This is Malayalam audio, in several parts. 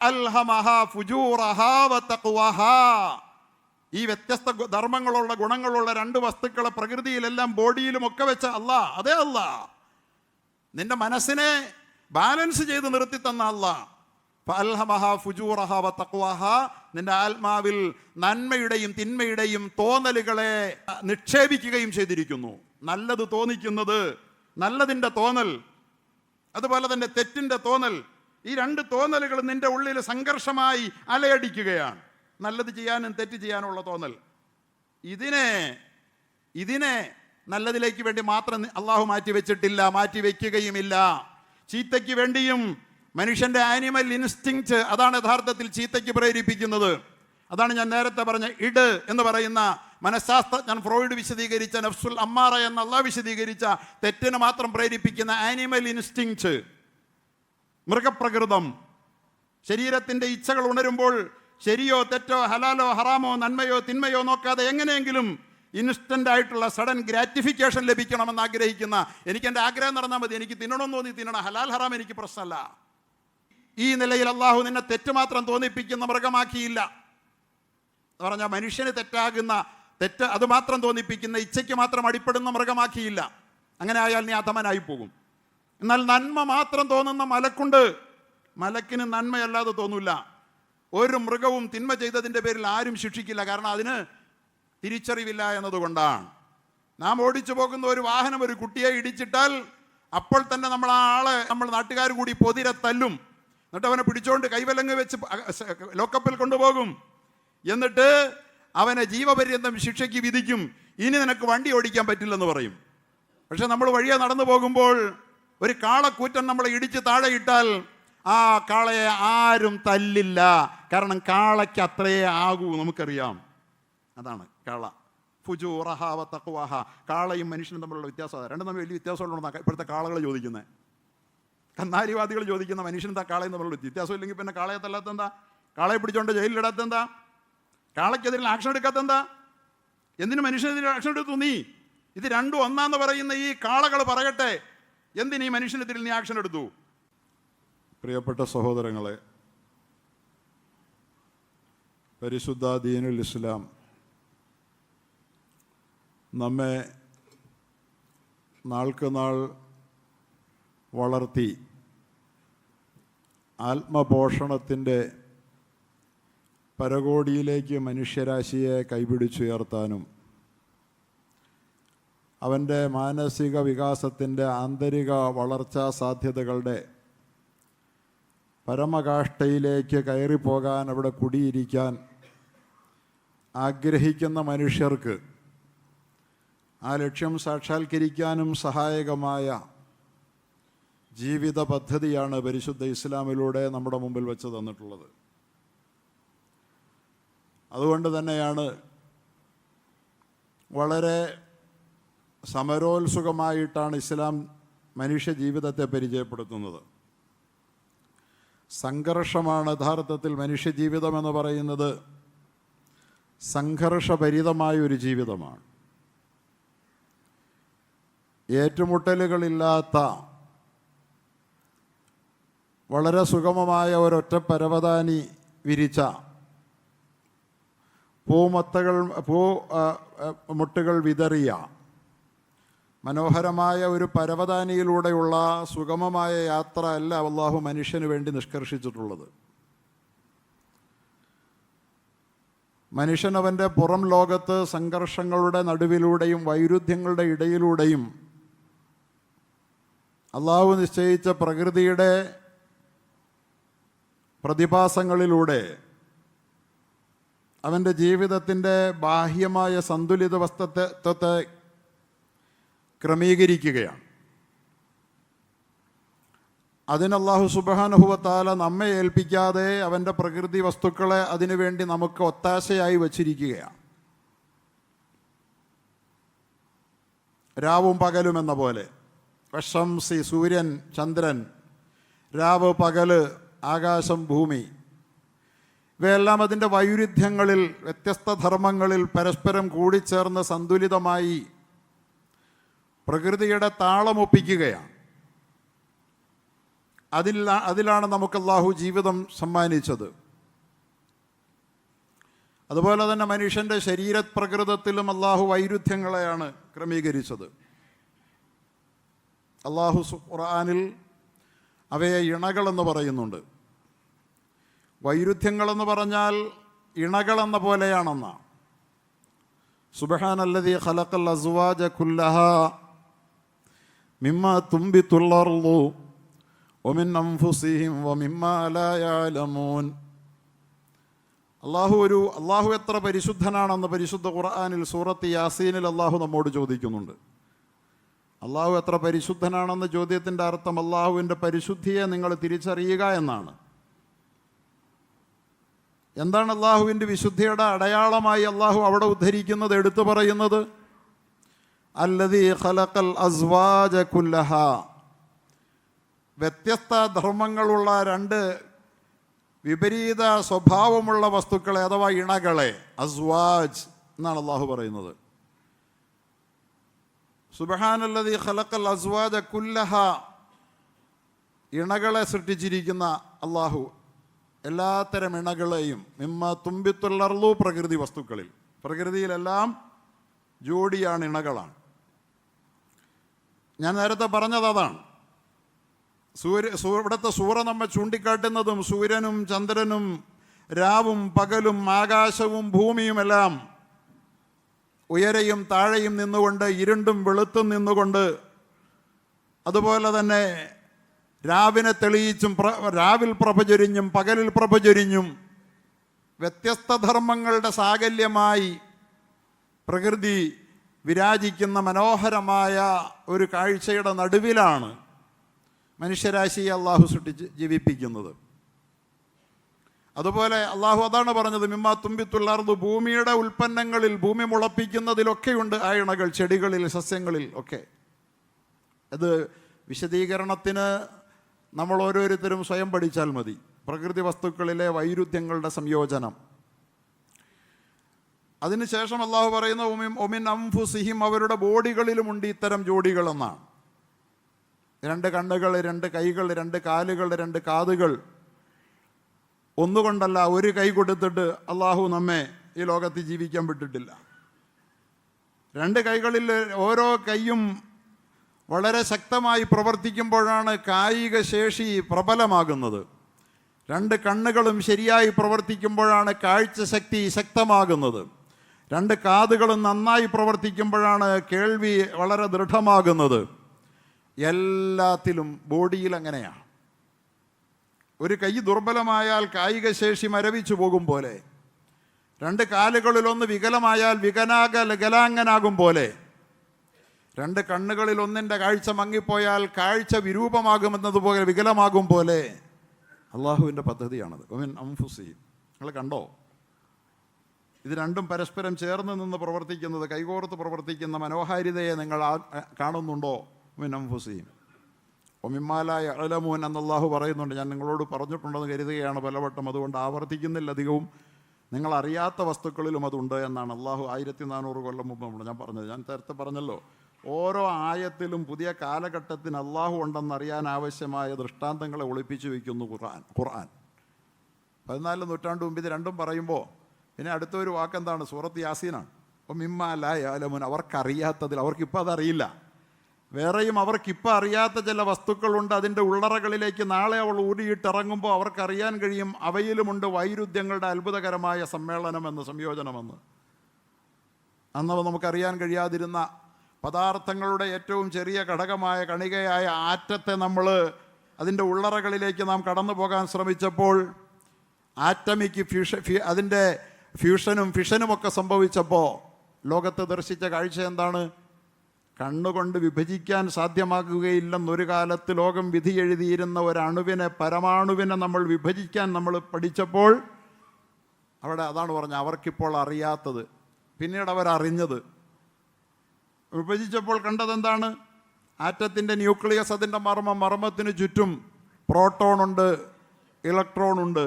അൽഹമഹാ ഫുജൂറഹാ വതഖ്വഹാ. ഈ വ്യത്യസ്ത ധർമ്മങ്ങളുള്ള ഗുണങ്ങളുള്ള രണ്ട് വസ്തുക്കളെ പ്രകൃതിയിലെല്ലാം ബോഡിയിലും ഒക്കെ വെച്ച അല്ലാ, അതേ അല്ലാ നിന്റെ മനസ്സിനെ ബാലൻസ് ചെയ്ത് നിർത്തി തന്ന അല്ലാ. ഫഅൽഹമഹാ ഫുജൂറഹാ വതഖ്വഹാ, നിന്റെ ആത്മാവിൽ നന്മയുടെയും തിന്മയുടെയും തോന്നലുകളെ നിക്ഷേപിക്കുകയും ചെയ്തിരിക്കുന്നു. നല്ലത് തോന്നിക്കുന്നത്, നല്ലതിൻ്റെ തോന്നൽ, അതുപോലെ തന്നെ തെറ്റിൻ്റെ തോന്നൽ, ഈ രണ്ട് തോന്നലുകൾ നിന്റെ ഉള്ളിൽ സംഘർഷമായി അലയടിക്കുകയാണ്. നല്ലത് ചെയ്യാനും തെറ്റ് ചെയ്യാനുള്ള തോന്നൽ. ഇതിനെ നല്ലതിലേക്ക് വേണ്ടി മാത്രം അള്ളാഹു മാറ്റി വെച്ചിട്ടില്ല, മാറ്റി വെക്കുകയുമില്ല. ചീത്തയ്ക്ക് വേണ്ടിയും മനുഷ്യൻ്റെ ആനിമൽ ഇൻസ്റ്റിങ്ക്റ്റ്, അതാണ് യഥാർത്ഥത്തിൽ ചീത്തയ്ക്ക് പ്രേരിപ്പിക്കുന്നത്. അതാണ് ഞാൻ നേരത്തെ പറഞ്ഞ ഇഡ് എന്ന് പറയുന്ന മനഃശാസ്ത്രജ്ഞൻ ഫ്രോയിഡ് വിശദീകരിച്ച നഫ്സുൽ അമ്മാറ എന്ന അള്ളാഹ് വിശദീകരിച്ച തെറ്റിന് മാത്രം പ്രേരിപ്പിക്കുന്ന ആനിമൽ ഇൻസ്റ്റിങ്ക്റ്റ്, മൃഗപ്രകൃതം. ശരീരത്തിൻ്റെ ഇച്ഛകൾ ഉണരുമ്പോൾ ശരിയോ തെറ്റോ ഹലാലോ ഹറാമോ നന്മയോ തിന്മയോ നോക്കാതെ എങ്ങനെയെങ്കിലും ഇൻസ്റ്റൻ്റ് ആയിട്ടുള്ള സഡൻ ഗ്രാറ്റിഫിക്കേഷൻ ലഭിക്കണമെന്ന് ആഗ്രഹിക്കുന്ന, എനിക്ക് എൻ്റെ ആഗ്രഹം നടന്നാൽ മതി, എനിക്ക് തിന്നണമെന്ന് തോന്നി തിന്നണം, ഹലാൽ ഹറാം എനിക്ക് പ്രശ്നമല്ല. ഈ നിലയിൽ അള്ളാഹു നിന്നെ തെറ്റ് മാത്രം തോന്നിപ്പിക്കുന്ന മൃഗമാക്കിയില്ല. എന്ന് പറഞ്ഞാൽ മനുഷ്യന് തെറ്റ് അത് മാത്രം തോന്നിപ്പിക്കുന്ന, ഇച്ഛയ്ക്ക് മാത്രം അടിപ്പെടുന്ന മൃഗമാക്കിയില്ല. അങ്ങനെ ആയാൽ നീ അധമനായി പോകും. എന്നാൽ നന്മ മാത്രം തോന്നുന്ന മലക്കുണ്ട്. മലക്കിന് നന്മയല്ലാതെ തോന്നില്ല. ഒരു മൃഗവും തിന്മ ചെയ്തതിൻ്റെ പേരിൽ ആരും ശിക്ഷിക്കില്ല. കാരണം അതിന് തിരിച്ചറിവില്ല എന്നതുകൊണ്ടാണ്. നാം ഓടിച്ചു പോകുന്ന ഒരു വാഹനം ഒരു കുട്ടിയെ ഇടിച്ചിട്ടാൽ അപ്പോൾ തന്നെ നമ്മൾ നാട്ടുകാർ കൂടി പൊതിരെ തല്ലും. എന്നിട്ട് അവനെ പിടിച്ചോണ്ട് കൈവലങ്ങ് വെച്ച് ലോക്കപ്പിൽ കൊണ്ടുപോകും. എന്നിട്ട് അവനെ ജീവപര്യന്തം ശിക്ഷയ്ക്ക് വിധിക്കും. ഇനി നിനക്ക് വണ്ടി ഓടിക്കാൻ പറ്റില്ലെന്ന് പറയും. പക്ഷെ നമ്മൾ വഴിയെ നടന്നു പോകുമ്പോൾ ഒരു കാളക്കൂറ്റൻ നമ്മളെ ഇടിച്ച് താഴെ ഇട്ടാൽ ആ കാളയെ ആരും തല്ലില്ല. കാരണം കാളയ്ക്ക് അത്രയേ ആകൂ, നമുക്കറിയാം. അതാണ് കാള. ഫുജൂറഹാ വതഖ്വഹാ. കാളയും മനുഷ്യനും തമ്മിലുള്ള വ്യത്യാസം, രണ്ടും തമ്മിൽ വലിയ വ്യത്യാസമുള്ളതാണ് ഇപ്പോഴത്തെ കാളകൾ ചോദിക്കുന്നത്. കന്നാരിവാദികൾ ചോദിക്കുന്ന മനുഷ്യനും കാളയും തമ്മിലുള്ള വ്യത്യാസം ഇല്ലെങ്കിൽ പിന്നെ കാളയെ തല്ലാത്തെന്താ? കാളയെ പിടിച്ചോണ്ട് ജയിലിലിടാത്തെന്താ? കാളയ്ക്കെതിരെ ആക്ഷൻ എടുക്കാത്തെന്താ? എന്തിനു മനുഷ്യനെതിരെ ആക്ഷൻ എടുത്തു നീ? ഇത് രണ്ടും ഒന്നാന്ന് പറയുന്ന ഈ കാളകൾ പറയട്ടെ, എന്തിനീ മനുഷ്യനെതിരെ നീ ആക്ഷൻ എടുത്തു? പ്രിയപ്പെട്ട സഹോദരങ്ങളെ, പരിശുദ്ധ ദീനുൽ ഇസ്ലാം നമ്മെ നാൾക്ക് നാൾ വളർത്തി ആത്മപോഷണത്തിൻ്റെ പരകോടിയിലേക്ക് മനുഷ്യരാശിയെ കൈപിടിച്ചുയർത്താനും അവൻ്റെ മാനസിക വികാസത്തിൻ്റെ ആന്തരിക വളർച്ചാ സാധ്യതകളുടെ പരമകാഷ്ഠയിലേക്ക് കയറിപ്പോകാൻ, അവിടെ കുടിയിരിക്കാൻ ആഗ്രഹിക്കുന്ന മനുഷ്യർക്ക് ആ ലക്ഷ്യം സാക്ഷാത്കരിക്കാനും സഹായകമായ ജീവിത പദ്ധതിയാണ് പരിശുദ്ധ ഇസ്ലാമിലൂടെ നമ്മുടെ മുമ്പിൽ വെച്ച് തന്നിട്ടുള്ളത്. അതുകൊണ്ട് തന്നെയാണ് വളരെ സമരോത്സുകമായിട്ടാണ് ഇസ്ലാം മനുഷ്യ ജീവിതത്തെ പരിചയപ്പെടുത്തുന്നത്. സംഘർഷമാണ് യഥാർത്ഥത്തിൽ മനുഷ്യജീവിതം എന്ന് പറയുന്നത്. സംഘർഷഭരിതമായൊരു ജീവിതമാണ്. ഏറ്റുമുട്ടലുകളില്ലാത്ത വളരെ സുഗമമായ ഒരൊറ്റ പരവതാനി വിരിച്ച മുട്ടുകൾ വിതറിയ മനോഹരമായ ഒരു പരവതാനിയിലൂടെയുള്ള സുഗമമായ യാത്ര അല്ല അല്ലാഹു മനുഷ്യന് വേണ്ടി നിഷ്കർഷിച്ചിട്ടുള്ളത്. മനുഷ്യൻ അവൻ്റെ പുറം ലോകത്ത് സംഘർഷങ്ങളുടെ നടുവിലൂടെയും വൈരുദ്ധ്യങ്ങളുടെ ഇടയിലൂടെയും അല്ലാഹു നിശ്ചയിച്ച പ്രകൃതിയുടെ പ്രതിഭാസങ്ങളിലൂടെ അവൻ്റെ ജീവിതത്തിൻ്റെ ബാഹ്യമായ സന്തുലിതാവസ്ഥത്തെ ക്രമീകരിക്കുകയാണ്. അതിന് അല്ലാഹു സുബ്ഹാനഹു വ തആല നമ്മെ ഏൽപ്പിക്കാതെ അവൻ്റെ പ്രകൃതി വസ്തുക്കളെ അതിനുവേണ്ടി നമുക്ക് ഒത്താശയായി വച്ചിരിക്കുകയാണ്. രാവും പകലും എന്ന പോലെ, വശംസി സൂര്യൻ ചന്ദ്രൻ, രാവ് പകല്, ആകാശം ഭൂമി, ഇവയെല്ലാം അതിൻ്റെ വൈരുദ്ധ്യങ്ങളിൽ വ്യത്യസ്ത ധർമ്മങ്ങളിൽ പരസ്പരം കൂടിച്ചേർന്ന് സന്തുലിതമായി പ്രകൃതിയുടെ താളമൊപ്പിക്കുകയാണ്. അതിലാണ് നമുക്ക് അല്ലാഹു ജീവിതം സമ്മാനിച്ചത്. അതുപോലെ തന്നെ മനുഷ്യൻ്റെ ശരീരപ്രകൃതത്തിലും അല്ലാഹു വൈരുദ്ധ്യങ്ങളെയാണ് ക്രമീകരിച്ചത്. അല്ലാഹു ഖുർആനിൽ അവയെ ഇണകളെന്ന് പറയുന്നുണ്ട്. വൈരുദ്ധ്യങ്ങളെന്ന് പറഞ്ഞാൽ ഇണകളെന്ന പോലെയാണെന്നാണ്. സുബ്ഹാനല്ലദീ ഖലഖൽ അസ്വാജ കുല്ലഹാ മിമ്മാ തുംബിതുൽ അർളു വമിൻ അൻഫുസിഹിം വമിമ്മാ ലാ യഅലമൂൻ. അള്ളാഹു എത്ര പരിശുദ്ധനാണെന്ന് പരിശുദ്ധ ഖുർആനിൽ സൂറത്ത് യാസീനിൽ അള്ളാഹു നമ്മോട് ചോദിക്കുന്നുണ്ട്. അള്ളാഹു എത്ര പരിശുദ്ധനാണെന്ന ചോദ്യത്തിൻ്റെ അർത്ഥം അള്ളാഹുവിൻ്റെ പരിശുദ്ധിയെ നിങ്ങൾ തിരിച്ചറിയുക എന്നാണ്. എന്താണ് അള്ളാഹുവിൻ്റെ വിശുദ്ധിയുടെ അടയാളമായി അള്ളാഹു അവിടെ ഉദ്ധരിക്കുന്നത്, എടുത്തു പറയുന്നത്? അല്ലദീ ഖലഖൽ അസ്വാജ കുല്ലഹാ. വ്യത്യസ്ത ധർമ്മങ്ങളുള്ള രണ്ട് വിപരീത സ്വഭാവമുള്ള വസ്തുക്കളെ അഥവാ ഇണകളെ അസ്വാജ് എന്നാണ് അള്ളാഹു പറയുന്നത്. സുബ്ഹാനല്ലദീ ഖലഖൽ അസ്വാജ കുല്ലഹാ. ഇണകളെ സൃഷ്ടിച്ചിരിക്കുന്ന അള്ളാഹു എല്ലാത്തരം ഇണകളെയും മിമ്മ തുംബിത്തുൽ അർളു, പ്രകൃതി വസ്തുക്കളിൽ, പ്രകൃതിയിലെല്ലാം ജോഡിയാണ്, ഇണകളാണ്. ഞാൻ നേരത്തെ പറഞ്ഞത് അതാണ്. ഇവിടുത്തെ സൂറ നമ്മെ ചൂണ്ടിക്കാട്ടുന്നതും സൂര്യനും ചന്ദ്രനും രാവും പകലും ആകാശവും ഭൂമിയുമെല്ലാം ഉയരെയും താഴെയും നിന്നുകൊണ്ട്, ഇരുണ്ടും വെളുത്തും നിന്നുകൊണ്ട്, അതുപോലെ തന്നെ രാവിനെ തെളിയിച്ചും രാവിൽ പ്രഭചൊരിഞ്ഞും പകലിൽ പ്രഭചൊരിഞ്ഞും വ്യത്യസ്ത ധർമ്മങ്ങളുടെ സാകല്യമായി പ്രകൃതി വിരാജിക്കുന്ന മനോഹരമായ ഒരു കാഴ്ചയുടെ നടുവിലാണ് മനുഷ്യരാശിയെ അള്ളാഹു സൃഷ്ടിച്ച് ജീവിപ്പിക്കുന്നത്. അതുപോലെ അള്ളാഹു അതാണ് പറഞ്ഞത്, മിമ്മാ തുംബിത്തുൽ അർളു. ഭൂമിയുടെ ഉൽപ്പന്നങ്ങളിൽ, ഭൂമി മുളപ്പിക്കുന്നതിലൊക്കെയുണ്ട് ആ ഇണകൾ, ചെടികളിൽ, സസ്യങ്ങളിൽ ഒക്കെ. അത് വിശദീകരണത്തിന് നമ്മൾ ഓരോരുത്തരും സ്വയം പഠിച്ചാൽ മതി. പ്രകൃതി വസ്തുക്കളിലെ വൈരുദ്ധ്യങ്ങളുടെ സംയോജനം. അതിനുശേഷം അള്ളാഹു പറയുന്ന ഒമിൻ അൻഫുസിഹിം, അവരുടെ ബോഡികളിലുമുണ്ട് ഇത്തരം ജോഡികളെന്നാണ്. രണ്ട് കണ്ണുകൾ, രണ്ട് കൈകൾ, രണ്ട് കാലുകൾ, രണ്ട് കാതുകൾ. ഒന്നുകൊണ്ടല്ല, ഒരു കൈ കൊടുത്തിട്ട് അള്ളാഹു നമ്മെ ഈ ലോകത്ത് ജീവിക്കാൻ വിട്ടിട്ടില്ല. രണ്ട് കൈകളിൽ ഓരോ കൈയും വളരെ ശക്തമായി പ്രവർത്തിക്കുമ്പോഴാണ് കായിക ശേഷി പ്രബലമാകുന്നത്. രണ്ട് കണ്ണുകളും ശരിയായി പ്രവർത്തിക്കുമ്പോഴാണ് കാഴ്ചശക്തി ശക്തമാകുന്നത്. രണ്ട് കാതുകളും നന്നായി പ്രവർത്തിക്കുമ്പോഴാണ് കേൾവി വളരെ ദൃഢമാകുന്നത്. എല്ലാത്തിലും ബോഡിയിൽ അങ്ങനെയാണ്. ഒരു കൈ ദുർബലമായാൽ കായിക ശേഷി മരവിച്ചു പോകും പോലെ, രണ്ട് കാലുകളിലൊന്ന് വികലമായാൽ വികലാംഗനാകും പോലെ, രണ്ട് കണ്ണുകളിൽ ഒന്നിൻ്റെ കാഴ്ച മങ്ങിപ്പോയാൽ കാഴ്ച വിരൂപമാകുമെന്നതുപോലെ, വികലമാകും പോലെ അള്ളാഹുവിൻ്റെ പദ്ധതിയാണത്. ഒമിൻ അൻഫുസിഹിം. നിങ്ങൾ കണ്ടോ? ഇത് രണ്ടും പരസ്പരം ചേർന്ന് നിന്ന് പ്രവർത്തിക്കുന്നത്, കൈകോർത്ത് പ്രവർത്തിക്കുന്ന മനോഹാരിതയെ നിങ്ങൾ കാണുന്നുണ്ടോ? ഒമിൻ അൻഫുസിഹിം വമിമ്മാ ലാ യഅലമൂൻ എന്നല്ലാഹു പറയുന്നുണ്ട്. ഞാൻ നിങ്ങളോട് പറഞ്ഞിട്ടുണ്ടെന്ന് കരുതുകയാണ് പലവട്ടം, അതുകൊണ്ട് ആവർത്തിക്കുന്നില്ല അധികവും. നിങ്ങൾ അറിയാത്ത വസ്തുക്കളിലും അതുണ്ട് എന്നാണ് അള്ളാഹു 1400 കൊല്ലം മുമ്പ് ഞാൻ പറഞ്ഞത്. ഞാൻ നേരത്തെ പറഞ്ഞല്ലോ, ഓരോ ആയത്തിലും പുതിയ കാലഘട്ടത്തിന് അള്ളാഹു ഉണ്ടെന്നറിയാൻ ആവശ്യമായ ദൃഷ്ടാന്തങ്ങളെ ഒളിപ്പിച്ചു വയ്ക്കുന്നു ഖുർആൻ. 14 നൂറ്റാണ്ട് മുമ്പ് ഇത് രണ്ടും പറയുമ്പോൾ പിന്നെ അടുത്തൊരു വാക്കെന്താണ്? സൂറത്ത് യാസീനാണ്. അപ്പോൾ മിമ്മാ ലാ യഅലമൂൻ, അവർക്കറിയാത്തതിൽ, അവർക്കിപ്പോൾ അതറിയില്ല. വേറെയും അവർക്കിപ്പോൾ അറിയാത്ത ചില വസ്തുക്കളുണ്ട്. അതിൻ്റെ ഉള്ളറകളിലേക്ക് നാളെ അവൾ ഊരിയിട്ടിറങ്ങുമ്പോൾ അവർക്കറിയാൻ കഴിയും. അവയിലുമുണ്ട് വൈരുദ്ധ്യങ്ങളുടെ അത്ഭുതകരമായ സമ്മേളനമെന്ന്, സംയോജനമെന്ന്. അന്ന് നമുക്കറിയാൻ കഴിയാതിരുന്ന പദാർത്ഥങ്ങളുടെ ഏറ്റവും ചെറിയ ഘടകമായ കണികയായ ആറ്റത്തെ അതിൻ്റെ ഉള്ളറകളിലേക്ക് നാം കടന്നു പോകാൻ ശ്രമിച്ചപ്പോൾ, ആറ്റമിക് അതിൻ്റെ ഫ്യൂഷനും ഫിഷനുമൊക്കെ സംഭവിച്ചപ്പോൾ ലോകത്ത് ദർശിച്ച കാഴ്ച എന്താണ്? കണ്ണുകൊണ്ട് വിഭജിക്കാൻ സാധ്യമാകുകയില്ലെന്നൊരു കാലത്ത് ലോകം വിധി എഴുതിയിരുന്ന ഒരണുവിനെ, പരമാണുവിനെ നമ്മൾ വിഭജിക്കാൻ നമ്മൾ പഠിച്ചപ്പോൾ അവിടെ അതാണ് പറഞ്ഞത്, അവർക്കിപ്പോൾ അറിയാത്തത് പിന്നീട് അവരറിഞ്ഞത്. വിഭജിച്ചപ്പോൾ കണ്ടതെന്താണ്? ആറ്റത്തിൻ്റെ ന്യൂക്ലിയസ്, അതിൻ്റെ മർമ്മത്തിന് ചുറ്റും പ്രോട്ടോണുണ്ട്, ഇലക്ട്രോണുണ്ട്.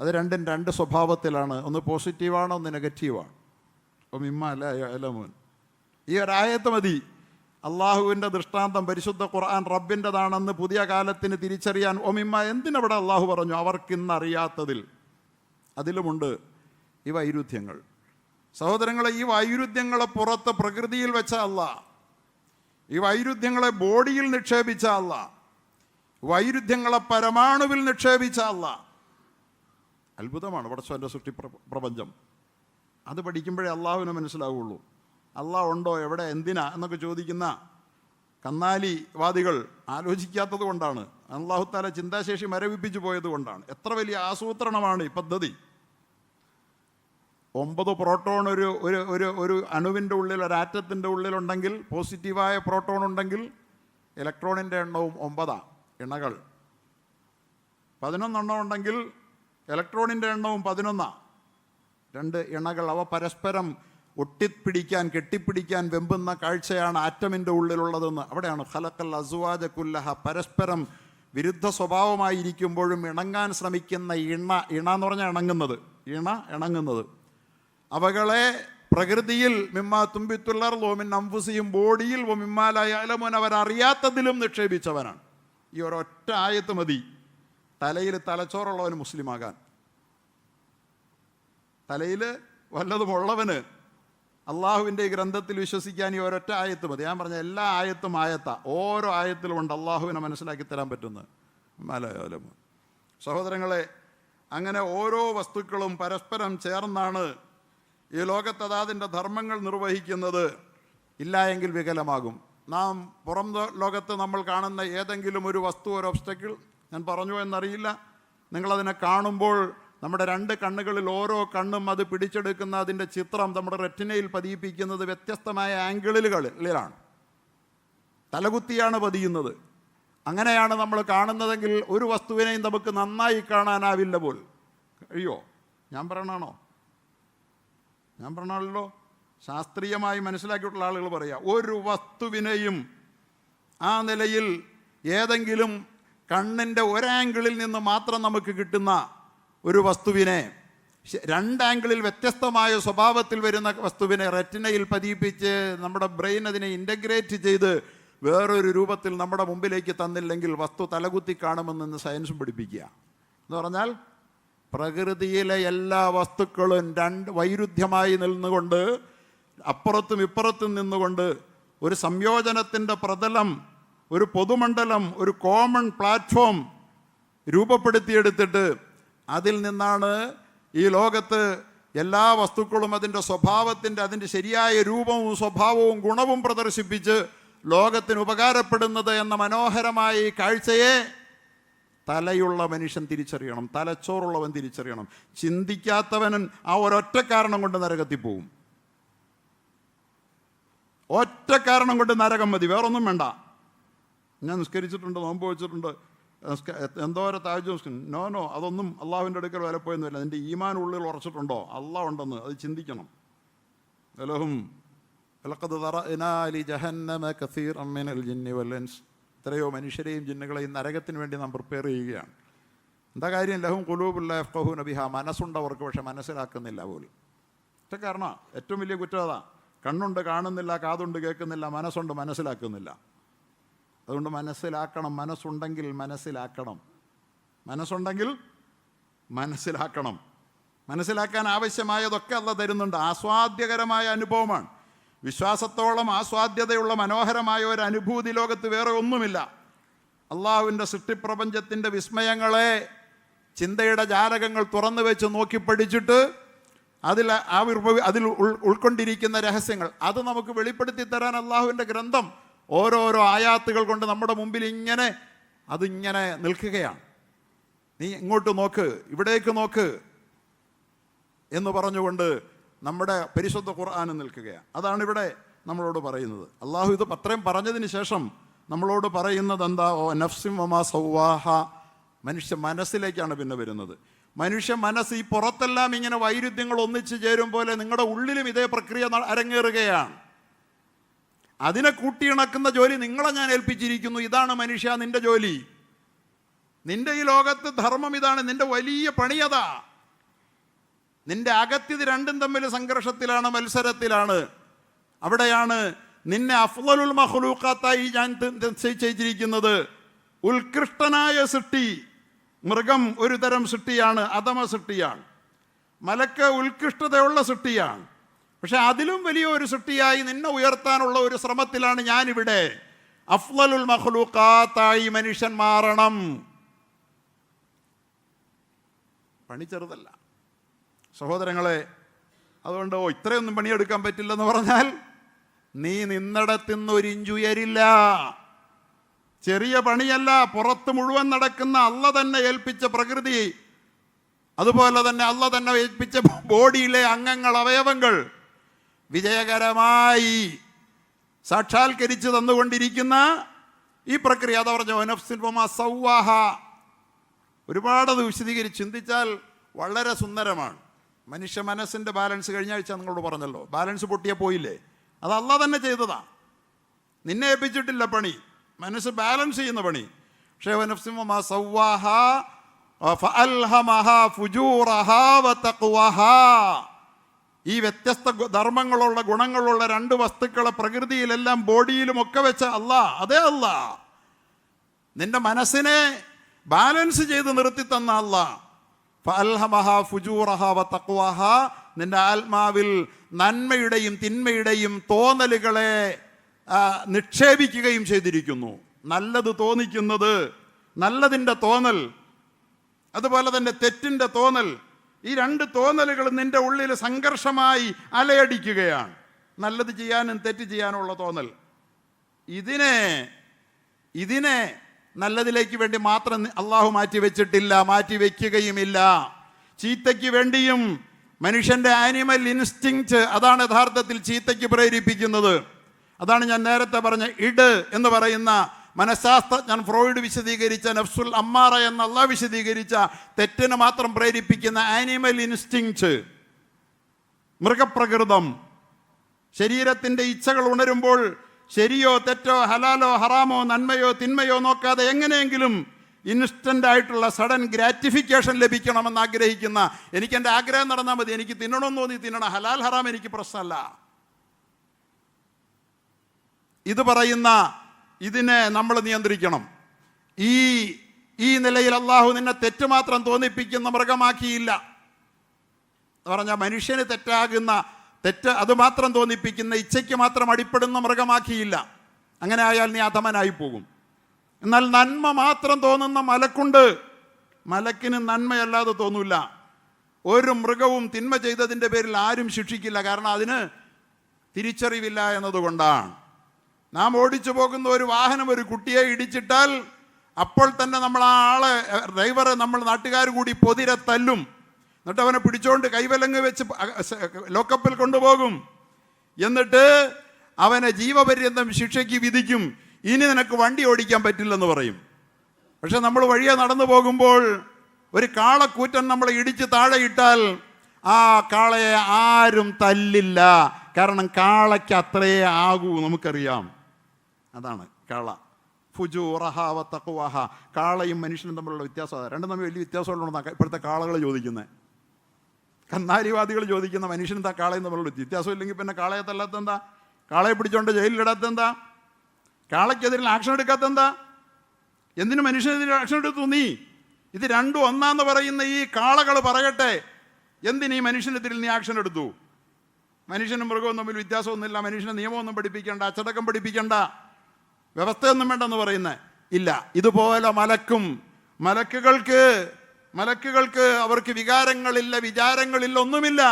അത് രണ്ടും രണ്ട് സ്വഭാവത്തിലാണ്. ഒന്ന് പോസിറ്റീവാണ്, ഒന്ന് നെഗറ്റീവാണ്. അപ്പം മിമ്മാ ലാ യഅലമൂൻ. ഈ ഒരായത്ത് മതി അള്ളാഹുവിൻ്റെ ദൃഷ്ടാന്തം പരിശുദ്ധ ഖുർആൻ റബ്ബിൻ്റെതാണെന്ന് പുതിയ കാലത്തിന് തിരിച്ചറിയാൻ ഒമിമ്മ എന്തിനവിടെ അള്ളാഹു പറഞ്ഞു? അവർക്കിന്നറിയാത്തതിൽ അതിലുമുണ്ട് ഈ വൈരുദ്ധ്യങ്ങൾ. സഹോദരങ്ങളെ, ഈ വൈരുദ്ധ്യങ്ങളെ പുറത്ത് പ്രകൃതിയിൽ വെച്ച അല്ലാഹ്, ഈ വൈരുദ്ധ്യങ്ങളെ ബോഡിയിൽ നിക്ഷേപിച്ച അല്ലാഹ്, വൈരുദ്ധ്യങ്ങളെ പരമാണുവിൽ നിക്ഷേപിച്ച അല്ലാഹ്. അത്ഭുതമാണ് പടച്ചവൻ്റെ സൃഷ്ടി പ്രപഞ്ചം. അത് പഠിക്കുമ്പോഴേ അള്ളാഹുവിനെ മനസ്സിലാവുള്ളൂ. അള്ളാഹ് ഉണ്ടോ, എവിടെ, എന്തിനാ എന്നൊക്കെ ചോദിക്കുന്ന കന്നാലിവാദികൾ ആലോചിക്കാത്തത് കൊണ്ടാണ്. അള്ളാഹു താല ചിന്താശേഷി മരവിപ്പിച്ചു പോയത് കൊണ്ടാണ്. എത്ര വലിയ ആസൂത്രണമാണ് ഈ പദ്ധതി. 9 പ്രോട്ടോൺ ഒരു അണുവിൻ്റെ ഉള്ളിൽ, ഒരു ആറ്റത്തിൻ്റെ ഉള്ളിലുണ്ടെങ്കിൽ, പോസിറ്റീവായ പ്രോട്ടോൺ ഉണ്ടെങ്കിൽ ഇലക്ട്രോണിൻ്റെ എണ്ണവും 9 ഇണകൾ. 11 എണ്ണം ഉണ്ടെങ്കിൽ ഇലക്ട്രോണിൻ്റെ എണ്ണവും 11. 2 ഇണകൾ. അവ പരസ്പരം ഒട്ടിപ്പിടിക്കാൻ, കെട്ടിപ്പിടിക്കാൻ വെമ്പുന്ന കാഴ്ചയാണ് ആറ്റമിൻ്റെ ഉള്ളിലുള്ളതെന്ന്. അവിടെയാണ് ഖലഖൽ അസ്വാജ കുല്ലഹ. പരസ്പരം വിരുദ്ധ സ്വഭാവമായിരിക്കുമ്പോഴും ഇണങ്ങാൻ ശ്രമിക്കുന്ന ഇണ എന്ന് പറഞ്ഞാൽ ഇണങ്ങുന്നത്, ഇണങ്ങുന്നത്. അവകളെ പ്രകൃതിയിൽ മിമ്മാ തുമ്പിത്തുള്ളർലോ മിൻ അംഫുസിഹിം, ബോഡിയിൽ മിമ്മാ ലാ യഅലമൂൻ, അവരറിയാത്തതിലും നിക്ഷേപിച്ചവനാണ്. ഈ ഒരൊറ്റ ആയത്ത് മതി തലയിൽ തലച്ചോറുള്ളവന് മുസ്ലിമാകാൻ. തലയിൽ വല്ലതുമുള്ളവന് അള്ളാഹുവിൻ്റെ ഈ ഗ്രന്ഥത്തിൽ വിശ്വസിക്കാൻ ഈ ഒരൊറ്റ ആയത്ത് മതി. ഞാൻ പറഞ്ഞ എല്ലാ ആയത്തും ആയത്താ. ഓരോ ആയത്തിലും ഉണ്ട് അള്ളാഹുവിനെ മനസ്സിലാക്കി തരാൻ പറ്റുന്നത്. മലയാളം സഹോദരങ്ങളെ, അങ്ങനെ ഓരോ വസ്തുക്കളും പരസ്പരം ചേർന്നാണ് ഈ ലോകത്ത് അതാതിൻ്റെ ധർമ്മങ്ങൾ നിർവഹിക്കുന്നത്. ഇല്ല എങ്കിൽ വികലമാകും. നാം പുറം ലോകത്ത് നമ്മൾ കാണുന്ന ഏതെങ്കിലും ഒരു വസ്തു, ഒരു ഒബ്സ്റ്റക്കിൾ, ഞാൻ പറഞ്ഞു എന്നറിയില്ല, നിങ്ങളതിനെ കാണുമ്പോൾ നമ്മുടെ 2 കണ്ണുകളിൽ ഓരോ കണ്ണും അത് പിടിച്ചെടുക്കുന്ന അതിൻ്റെ ചിത്രം നമ്മുടെ റെറ്റിനയിൽ പതിയിപ്പിക്കുന്നത് വ്യത്യസ്തമായ ആംഗിളുകളിലാണ്, തലകുത്തിയാണ് പതിയുന്നത്. അങ്ങനെയാണ് നമ്മൾ കാണുന്നതെങ്കിൽ ഒരു വസ്തുവിനെയും നമുക്ക് നന്നായി കാണാനാവില്ല പോൽ. കഴിയോ? ഞാൻ പറയണാണോ? ഞാൻ പറഞ്ഞാണല്ലോ. ശാസ്ത്രീയമായി മനസ്സിലാക്കിയിട്ടുള്ള ആളുകൾ പറയാം, ഒരു വസ്തുവിനെയും ആ നിലയിൽ ഏതെങ്കിലും കണ്ണിൻ്റെ ഒരാംഗിളിൽ നിന്ന് മാത്രം നമുക്ക് കിട്ടുന്ന ഒരു വസ്തുവിനെ, 2 ആംഗിളിൽ വ്യത്യസ്തമായ സ്വഭാവത്തിൽ വരുന്ന വസ്തുവിനെ റെറ്റിനയിൽ പതിപ്പിച്ച് നമ്മുടെ ബ്രെയിൻ അതിനെ ഇൻ്റഗ്രേറ്റ് ചെയ്ത് വേറൊരു രൂപത്തിൽ നമ്മുടെ മുമ്പിലേക്ക് തന്നില്ലെങ്കിൽ വസ്തു തലകുത്തി കാണുമെന്ന് സയൻസും പഠിപ്പിക്കുക. എന്ന് പറഞ്ഞാൽ പ്രകൃതിയിലെ എല്ലാ വസ്തുക്കളും 2 വൈരുദ്ധ്യമായി നിന്നുകൊണ്ട്, അപ്പുറത്തും ഇപ്പുറത്തും നിന്നുകൊണ്ട് ഒരു സംയോജനത്തിൻ്റെ പ്രതലം, ഒരു പൊതുമണ്ഡലം, ഒരു കോമൺ പ്ലാറ്റ്ഫോം രൂപപ്പെടുത്തിയെടുത്തിട്ട് അതിൽ നിന്നാണ് ഈ ലോകത്ത് എല്ലാ വസ്തുക്കളും അതിൻ്റെ സ്വഭാവത്തിൻ്റെ, അതിൻ്റെ ശരിയായ രൂപവും സ്വഭാവവും ഗുണവും പ്രദർശിപ്പിച്ച് ലോകത്തിന് ഉപകാരപ്പെടുന്നത് എന്ന മനോഹരമായ ഈ കാഴ്ചയെ തലയുള്ള മനുഷ്യൻ തിരിച്ചറിയണം, തലച്ചോറുള്ളവൻ തിരിച്ചറിയണം. ചിന്തിക്കാത്തവൻ ആ ഒരൊറ്റ കാരണം കൊണ്ട് നരകത്തിൽ പോവും. ഒറ്റ കാരണം കൊണ്ട് നരകം മതി, വേറൊന്നും വേണ്ട. ഞാൻ നിസ്കരിച്ചിട്ടുണ്ട്, നോമ്പ് വെച്ചിട്ടുണ്ട്, എന്തോരം താജ്, നോ, അതൊന്നും അള്ളാഹുവിൻ്റെ അടുക്കൽ വിലപ്പോയൊന്നുമില്ല. നിൻ്റെ ഈമാൻ ഉള്ളിൽ ഉറച്ചിട്ടുണ്ടോ അള്ളാഹ് ഉണ്ടെന്ന് അത് ചിന്തിക്കണം. എത്രയോ മനുഷ്യരെയും ജിന്നുകളെയും നരകത്തിന് വേണ്ടി നാം പ്രിപ്പയർ ചെയ്യുകയാണ്. എന്താ കാര്യം? ലഹും ഖുലൂബുൻ ലാ യഫ്ഖഹൂന ബിഹാ, മനസ്സുണ്ടവർക്ക് പക്ഷെ മനസ്സിലാക്കുന്നില്ല പോലും. ഒറ്റ കാരണം, ഏറ്റവും വലിയ കുറ്റം അതാ. കണ്ണുണ്ട് കാണുന്നില്ല, കാതുണ്ട് കേൾക്കുന്നില്ല, മനസ്സുണ്ട് മനസ്സിലാക്കുന്നില്ല. അതുകൊണ്ട് മനസ്സിലാക്കണം. മനസ്സുണ്ടെങ്കിൽ മനസ്സിലാക്കണം. മനസ്സുണ്ടെങ്കിൽ മനസ്സിലാക്കണം. മനസ്സിലാക്കാൻ ആവശ്യമായതൊക്കെ അല്ലാഹ് തരുന്നുണ്ട്. ആസ്വാദ്യകരമായ അനുഭവമാണ്. വിശ്വാസത്തോളം ആസ്വാദ്യതയുള്ള മനോഹരമായ ഒരു അനുഭൂതി ലോകത്ത് വേറെ ഒന്നുമില്ല. അള്ളാഹുവിൻ്റെ സൃഷ്ടിപ്രപഞ്ചത്തിൻ്റെ വിസ്മയങ്ങളെ ചിന്തയുടെ ജാലകങ്ങൾ തുറന്നു വെച്ച് നോക്കി പഠിച്ചിട്ട് അതിൽ ഉൾക്കൊണ്ടിരിക്കുന്ന രഹസ്യങ്ങൾ അത് നമുക്ക് വെളിപ്പെടുത്തി തരാൻ അള്ളാഹുവിൻ്റെ ഗ്രന്ഥം ഓരോരോ ആയാത്തുകൾ കൊണ്ട് നമ്മുടെ മുമ്പിൽ അതിങ്ങനെ നിൽക്കുകയാണ്. നീ ഇങ്ങോട്ട് നോക്ക്, ഇവിടേക്ക് നോക്ക് എന്ന് പറഞ്ഞുകൊണ്ട് നമ്മുടെ പരിശുദ്ധ ഖുർആൻ നിൽക്കുകയാണ്. അതാണ് ഇവിടെ നമ്മളോട് പറയുന്നത്. അള്ളാഹു ഇത് അത്രയും പറഞ്ഞതിന് ശേഷം നമ്മളോട് പറയുന്നത് എന്താ? ഓ നഫ്സിം വമാ സവ്വാഹ. മനുഷ്യ മനസ്സിലേക്കാണ് പിന്നെ വരുന്നത്. മനുഷ്യ മനസ്സ് ഈ പുറത്തെല്ലാം ഇങ്ങനെ വൈരുദ്ധ്യങ്ങൾ ഒന്നിച്ചു ചേരും പോലെ നിങ്ങളുടെ ഉള്ളിലും ഇതേ പ്രക്രിയ അരങ്ങേറുകയാണ്. അതിനെ കൂട്ടിയിണക്കുന്ന ജോലി നിങ്ങളെ ഞാൻ ഏൽപ്പിച്ചിരിക്കുന്നു. ഇതാണ് മനുഷ്യ നിന്റെ ജോലി. നിന്റെ ഈ ലോകത്ത് ധർമ്മം ഇതാണ്. നിന്റെ വലിയ പണിയതാ. നിന്റെ അകത്തിത് രണ്ടും തമ്മിൽ സംഘർഷത്തിലാണ്, മത്സരത്തിലാണ്. അവിടെയാണ് നിന്നെ അഫ്ളലുൽ മഖ്ലൂഖാത്തായി ഞാൻ നിശ്ചയിച്ചിരിക്കുന്നത്. ഉത്കൃഷ്ടനായ സൃഷ്ടി മൃഗം ഒരു തരം സൃഷ്ടിയാണ്, അധമ സൃഷ്ടിയാണ്. മലക്ക് ഉത്കൃഷ്ടതയുള്ള സൃഷ്ടിയാണ്. പക്ഷെ അതിലും വലിയ ഒരു സൃഷ്ടിയായി നിന്നെ ഉയർത്താനുള്ള ഒരു ശ്രമത്തിലാണ് ഞാനിവിടെ. അഫ്ളലുൽ മഖ്ലൂഖാത്തായി മനുഷ്യൻ മാറണം. പണി ചെറുതല്ല സഹോദരങ്ങളെ. അതുകൊണ്ട് ഇത്രയൊന്നും പണിയെടുക്കാൻ പറ്റില്ലെന്ന് പറഞ്ഞാൽ നീ നിന്നിടത്തുനിന്ന് ഒരു ഇഞ്ചുയരില്ല. ചെറിയ പണിയല്ല. പുറത്ത് മുഴുവൻ നടക്കുന്ന അള്ള തന്നെ ഏൽപ്പിച്ച പ്രകൃതി, അതുപോലെ തന്നെ അള്ള തന്നെ ഏൽപ്പിച്ച ബോഡിയിലെ അംഗങ്ങൾ, അവയവങ്ങൾ വിജയകരമായി സാക്ഷാത്കരിച്ച് തന്നുകൊണ്ടിരിക്കുന്ന ഈ പ്രക്രിയ. അതാ പറഞ്ഞ ഒരുപാടത് വിശദീകരിച്ച് ചിന്തിച്ചാൽ വളരെ സുന്ദരമാണ്. മനുഷ്യ മനസ്സിൻ്റെ ബാലൻസ് കഴിഞ്ഞ ആഴ്ച നിങ്ങളോട് പറഞ്ഞല്ലോ, ബാലൻസ് പൊട്ടിയാൽ പോയില്ലേ? അത് അള്ള തന്നെ ചെയ്തതാ, നിന്നെ ഏൽപ്പിച്ചിട്ടില്ല പണി. മനസ്സ് ബാലൻസ് ചെയ്യുന്ന പണി. പക്ഷേ ഈ വ്യത്യസ്ത ധർമ്മങ്ങളുള്ള ഗുണങ്ങളുള്ള രണ്ട് വസ്തുക്കളെ പ്രകൃതിയിലെല്ലാം ബോഡിയിലുമൊക്കെ വെച്ച അല്ലാ, അതേ അല്ലാ നിന്റെ മനസ്സിനെ ബാലൻസ് ചെയ്ത് നിർത്തി തന്ന അല്ലാ. ഫഅൽഹമഹാ ഫുജൂറഹാ വതഖ്വഹാ, നിന്റെ ആത്മാവിൽ നന്മയുടെയും തിന്മയുടെയും തോന്നലുകളെ നിക്ഷേപിക്കുകയും ചെയ്തിരിക്കുന്നു. നല്ലത് തോന്നിക്കുന്നത്, നല്ലതിൻ്റെ തോന്നൽ, അതുപോലെ തന്നെ തെറ്റിൻ്റെ തോന്നൽ, ഈ രണ്ട് തോന്നലുകൾ നിന്റെ ഉള്ളിൽ സംഘർഷമായി അലയടിക്കുകയാണ്. നല്ലത് ചെയ്യാനും തെറ്റ് ചെയ്യാനുള്ള തോന്നൽ. ഇതിനെ നല്ലതിലേക്ക് വേണ്ടി മാത്രം അള്ളാഹു മാറ്റി വെച്ചിട്ടില്ല, മാറ്റി വെക്കുകയുമില്ല. ചീത്തയ്ക്ക് വേണ്ടിയും മനുഷ്യൻ്റെ ആനിമൽ ഇൻസ്റ്റിങ്ക്റ്റ്, അതാണ് യഥാർത്ഥത്തിൽ ചീത്തയ്ക്ക് പ്രേരിപ്പിക്കുന്നത്. അതാണ് ഞാൻ നേരത്തെ പറഞ്ഞ ഇഡ് എന്ന് പറയുന്ന മനഃശാസ്ത്രജ്ഞൻ ഫ്രോയിഡ് വിശദീകരിച്ച നഫ്സുൽ അമ്മാറ എന്നല്ല വിശദീകരിച്ച തെറ്റിന് മാത്രം പ്രേരിപ്പിക്കുന്ന ആനിമൽ ഇൻസ്റ്റിങ്ക്റ്റ്, മൃഗപ്രകൃതം. ശരീരത്തിൻ്റെ ഇച്ഛകൾ ഉണരുമ്പോൾ ശരിയോ തെറ്റോ ഹലാലോ ഹറാമോ നന്മയോ തിന്മയോ നോക്കാതെ എങ്ങനെയെങ്കിലും ഇൻസ്റ്റൻ്റ് ആയിട്ടുള്ള സഡൻ ഗ്രാറ്റിഫിക്കേഷൻ ലഭിക്കണമെന്ന് ആഗ്രഹിക്കുന്ന, എനിക്കെൻ്റെ ആഗ്രഹം നടന്നാൽ മതി, എനിക്ക് തിന്നണമെന്ന് തോന്നി തിന്നണം, ഹലാൽ ഹറാം എനിക്ക് പ്രശ്നമല്ല, ഇത് പറയുന്ന ഇതിനെ നമ്മൾ നിയന്ത്രിക്കണം. ഈ നിലയിൽ അള്ളാഹു നിന്നെ തെറ്റ് മാത്രം തോന്നിപ്പിക്കുന്ന മൃഗമാക്കിയില്ല. പറഞ്ഞാൽ മനുഷ്യന് തെറ്റ് അത് മാത്രം തോന്നിപ്പിക്കുന്ന, ഇച്ഛയ്ക്ക് മാത്രം അടിപ്പെടുന്ന മൃഗമാക്കിയില്ല. അങ്ങനെ ആയാൽ നീ അധമനായി പോകും. എന്നാൽ നന്മ മാത്രം തോന്നുന്ന മലക്കുണ്ട്. മലക്കിന് നന്മയല്ലാതെ തോന്നില്ല. ഒരു മൃഗവും തിന്മ ചെയ്തതിൻ്റെ പേരിൽ ആരും ശിക്ഷിക്കില്ല. കാരണം അതിന് തിരിച്ചറിവില്ല എന്നതുകൊണ്ടാണ്. നാം ഓടിച്ചു പോകുന്ന ഒരു വാഹനം ഒരു കുട്ടിയെ ഇടിച്ചിട്ടാൽ അപ്പോൾ തന്നെ നമ്മൾ ആ ഡ്രൈവറെ നമ്മൾ നാട്ടുകാർ കൂടി പൊതിരെ തല്ലും. എന്നിട്ട് അവനെ പിടിച്ചുകൊണ്ട് കൈവലങ്ങ് വെച്ച് ലോക്കപ്പിൽ കൊണ്ടുപോകും. എന്നിട്ട് അവനെ ജീവപര്യന്തം ശിക്ഷയ്ക്ക് വിധിക്കും. ഇനി നിനക്ക് വണ്ടി ഓടിക്കാൻ പറ്റില്ലെന്ന് പറയും. പക്ഷെ നമ്മൾ വഴിയെ നടന്നു പോകുമ്പോൾ ഒരു കാളക്കൂറ്റൻ നമ്മളെ ഇടിച്ച് താഴെ ഇട്ടാൽ ആ കാളയെ ആരും തല്ലില്ല. കാരണം കാളയ്ക്ക് അത്രയേ ആകൂ, നമുക്കറിയാം. അതാണ് കാള. ഫുജൂറഹ വതഖ്വഹ. കാളയും മനുഷ്യനും തമ്മിലുള്ള വ്യത്യാസം. രണ്ടും തമ്മിൽ വലിയ വ്യത്യാസമുള്ളതാണ് ഇപ്പോഴത്തെ കാളകൾ ചോദിക്കുന്നത്. കന്നാലിവാദികൾ ചോദിക്കുന്ന മനുഷ്യനും കാളയും തമ്മിലുള്ള വ്യത്യാസം ഇല്ലെങ്കിൽ പിന്നെ കാളയെ തല്ലാത്തെന്താ? കാളയെ പിടിച്ചോണ്ട് ജയിലിലിടാത്തെന്താ? കാളയ്ക്കെതിരെ ആക്ഷൻ എടുക്കാത്തെന്താ? എന്തിനു മനുഷ്യനെതിരെ ആക്ഷൻ എടുത്തു നീ? ഇത് രണ്ടും ഒന്നാന്ന് പറയുന്ന ഈ കാളകൾ പറയട്ടെ, എന്തിനീ മനുഷ്യനെതിരിൽ നീ ആക്ഷൻ എടുത്തു? മനുഷ്യനും മൃഗവും തമ്മിൽ വ്യത്യാസമൊന്നുമില്ല, മനുഷ്യനെ നിയമമൊന്നും പഠിപ്പിക്കേണ്ട, അച്ചടക്കം പഠിപ്പിക്കേണ്ട, വ്യവസ്ഥയൊന്നും വേണ്ടെന്ന് പറയുന്നത് ഇല്ല. ഇതുപോലെ മലക്കുകൾക്ക് അവർക്ക് വികാരങ്ങളില്ല, വിചാരങ്ങളില്ല, ഒന്നുമില്ല.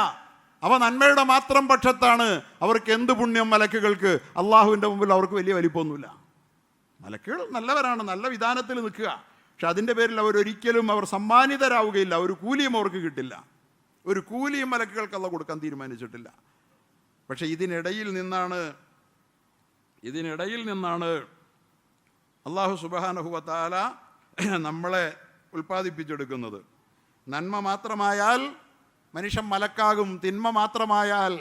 അവ നന്മയുടെ മാത്രം പക്ഷത്താണ്. അവർക്ക് എന്ത് പുണ്യം മലക്കുകൾക്ക്? അള്ളാഹുവിൻ്റെ മുമ്പിൽ അവർക്ക് വലിയ വലിപ്പമൊന്നുമില്ല. മലക്കുകൾ നല്ലവരാണ്, നല്ല വിധാനത്തിൽ നിൽക്കുക. പക്ഷെ അതിൻ്റെ പേരിൽ അവരൊരിക്കലും സമ്മാനിതരാവുകയില്ല. ഒരു കൂലിയും അവർക്ക് കിട്ടില്ല. ഒരു കൂലിയും മലക്കുകൾക്ക് അള്ളാഹു കൊടുക്കാൻ തീരുമാനിച്ചിട്ടില്ല. പക്ഷെ ഇതിനിടയിൽ നിന്നാണ് അള്ളാഹു സുബ്ഹാനഹു വ തആല നമ്മളെ ഉൽപ്പാദിപ്പിച്ചെടുക്കുന്നത്. നന്മ മാത്രമായാൽ മനുഷ്യൻ മലക്കാകും. തിന്മ മാത്രമായാൽ,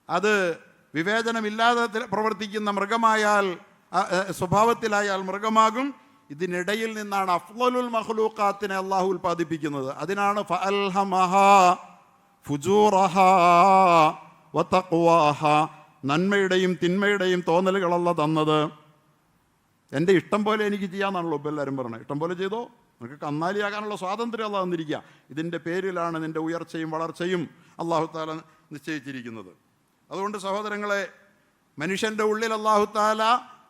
അത് വിവേചനമില്ലാതെ പ്രവർത്തിക്കുന്ന മൃഗമായാൽ, സ്വഭാവത്തിലായാൽ മൃഗമാകും. ഇതിനിടയിൽ നിന്നാണ് അഫ്ളലുൽ മഖ്ലൂഖാത്തിനെ അള്ളാഹു ഉൽപ്പാദിപ്പിക്കുന്നത്. അതിനാണ് ഫഅൽഹമഹാ ഫുജൂറഹാ വതഖ്വാഹാ. നന്മയുടെയും തിന്മയുടെയും തോന്നലുകളല്ല തന്നത്. എൻ്റെ ഇഷ്ടം പോലെ എനിക്ക് ചെയ്യാമെന്നാണല്ലോ ഇപ്പോൾ എല്ലാവരും പറഞ്ഞത്. ഇഷ്ടം പോലെ ചെയ്തോ, നിനക്ക് കന്നാലിയാകാനുള്ള സ്വാതന്ത്ര്യം അല്ലാതെ തന്നിരിക്കുക. ഇതിൻ്റെ പേരിലാണ് നിൻ്റെ ഉയർച്ചയും വളർച്ചയും അല്ലാഹു തആല നിശ്ചയിച്ചിരിക്കുന്നത്. അതുകൊണ്ട് സഹോദരങ്ങളെ, മനുഷ്യൻ്റെ ഉള്ളിൽ അല്ലാഹു തആല